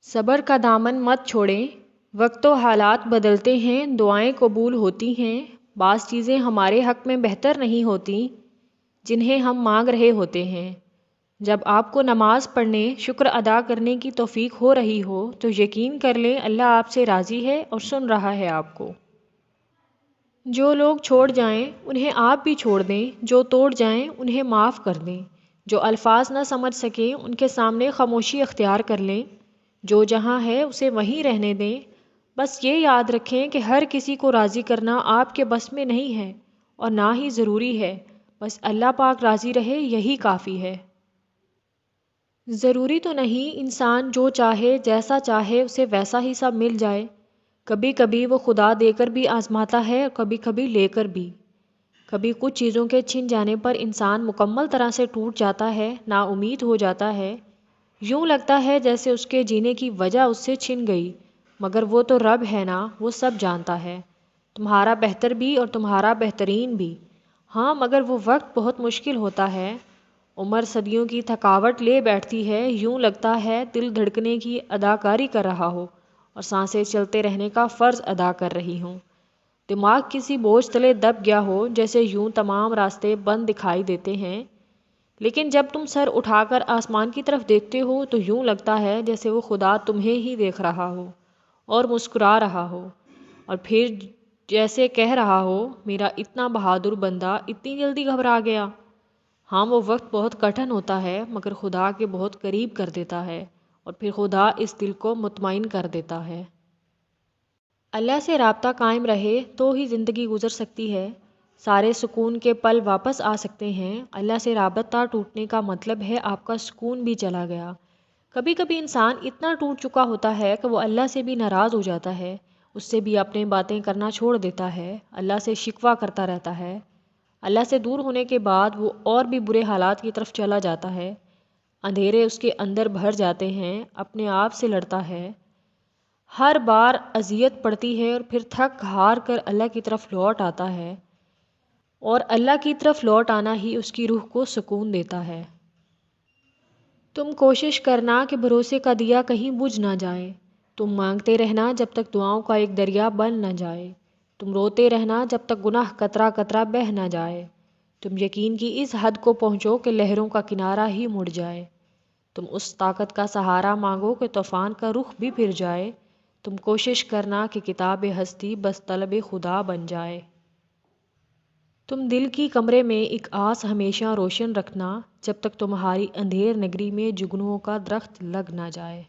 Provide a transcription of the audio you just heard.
صبر کا دامن مت چھوڑیں، وقت و حالات بدلتے ہیں، دعائیں قبول ہوتی ہیں، بعض چیزیں ہمارے حق میں بہتر نہیں ہوتی جنہیں ہم مانگ رہے ہوتے ہیں۔ جب آپ کو نماز پڑھنے، شکر ادا کرنے کی توفیق ہو رہی ہو تو یقین کر لیں اللہ آپ سے راضی ہے اور سن رہا ہے آپ کو۔ جو لوگ چھوڑ جائیں انہیں آپ بھی چھوڑ دیں، جو توڑ جائیں انہیں معاف کر دیں، جو الفاظ نہ سمجھ سکیں ان کے سامنے خاموشی اختیار کر لیں، جو جہاں ہے اسے وہیں رہنے دیں۔ بس یہ یاد رکھیں کہ ہر کسی کو راضی کرنا آپ کے بس میں نہیں ہے اور نہ ہی ضروری ہے، بس اللہ پاک راضی رہے یہی کافی ہے۔ ضروری تو نہیں انسان جو چاہے جیسا چاہے اسے ویسا ہی سب مل جائے، کبھی کبھی وہ خدا دے کر بھی آزماتا ہے اور کبھی کبھی لے کر بھی۔ کبھی کچھ چیزوں کے چھن جانے پر انسان مکمل طرح سے ٹوٹ جاتا ہے، نا امید ہو جاتا ہے، یوں لگتا ہے جیسے اس کے جینے کی وجہ اس سے چھن گئی، مگر وہ تو رب ہے نا، وہ سب جانتا ہے، تمہارا بہتر بھی اور تمہارا بہترین بھی۔ ہاں مگر وہ وقت بہت مشکل ہوتا ہے، عمر صدیوں کی تھکاوٹ لے بیٹھتی ہے، یوں لگتا ہے دل دھڑکنے کی اداکاری کر رہا ہو اور سانسیں چلتے رہنے کا فرض ادا کر رہی ہوں، دماغ کسی بوجھ تلے دب گیا ہو جیسے یوں تمام راستے بند دکھائی دیتے ہیں، لیکن جب تم سر اٹھا کر آسمان کی طرف دیکھتے ہو تو یوں لگتا ہے جیسے وہ خدا تمہیں ہی دیکھ رہا ہو اور مسکرا رہا ہو، اور پھر جیسے کہہ رہا ہو میرا اتنا بہادر بندہ اتنی جلدی گھبرا گیا۔ ہاں وہ وقت بہت کٹھن ہوتا ہے مگر خدا کے بہت قریب کر دیتا ہے اور پھر خدا اس دل کو مطمئن کر دیتا ہے۔ اللہ سے رابطہ قائم رہے تو ہی زندگی گزر سکتی ہے، سارے سکون کے پل واپس آ سکتے ہیں۔ اللہ سے رابطہ ٹوٹنے کا مطلب ہے آپ کا سکون بھی چلا گیا۔ کبھی کبھی انسان اتنا ٹوٹ چکا ہوتا ہے کہ وہ اللہ سے بھی ناراض ہو جاتا ہے، اس سے بھی اپنی باتیں کرنا چھوڑ دیتا ہے، اللہ سے شکوہ کرتا رہتا ہے۔ اللہ سے دور ہونے کے بعد وہ اور بھی برے حالات کی طرف چلا جاتا ہے، اندھیرے اس کے اندر بھر جاتے ہیں، اپنے آپ سے لڑتا ہے، ہر بار اذیت پڑتی ہے اور پھر تھک ہار کر اللہ کی طرف لوٹ آتا ہے، اور اللہ کی طرف لوٹ آنا ہی اس کی روح کو سکون دیتا ہے۔ تم کوشش کرنا کہ بھروسے کا دیا کہیں بجھ نہ جائے، تم مانگتے رہنا جب تک دعاؤں کا ایک دریا بن نہ جائے، تم روتے رہنا جب تک گناہ قطرہ قطرہ بہہ نہ جائے، تم یقین کی اس حد کو پہنچو کہ لہروں کا کنارہ ہی مڑ جائے، تم اس طاقت کا سہارا مانگو کہ طوفان کا رخ بھی پھر جائے، تم کوشش کرنا کہ کتاب ہستی بس طلب خدا بن جائے۔ تم دل کی کمرے میں ایک آس ہمیشہ روشن رکھنا جب تک تمہاری اندھیر نگری میں جگنوؤں کا درخت لگ نہ جائے۔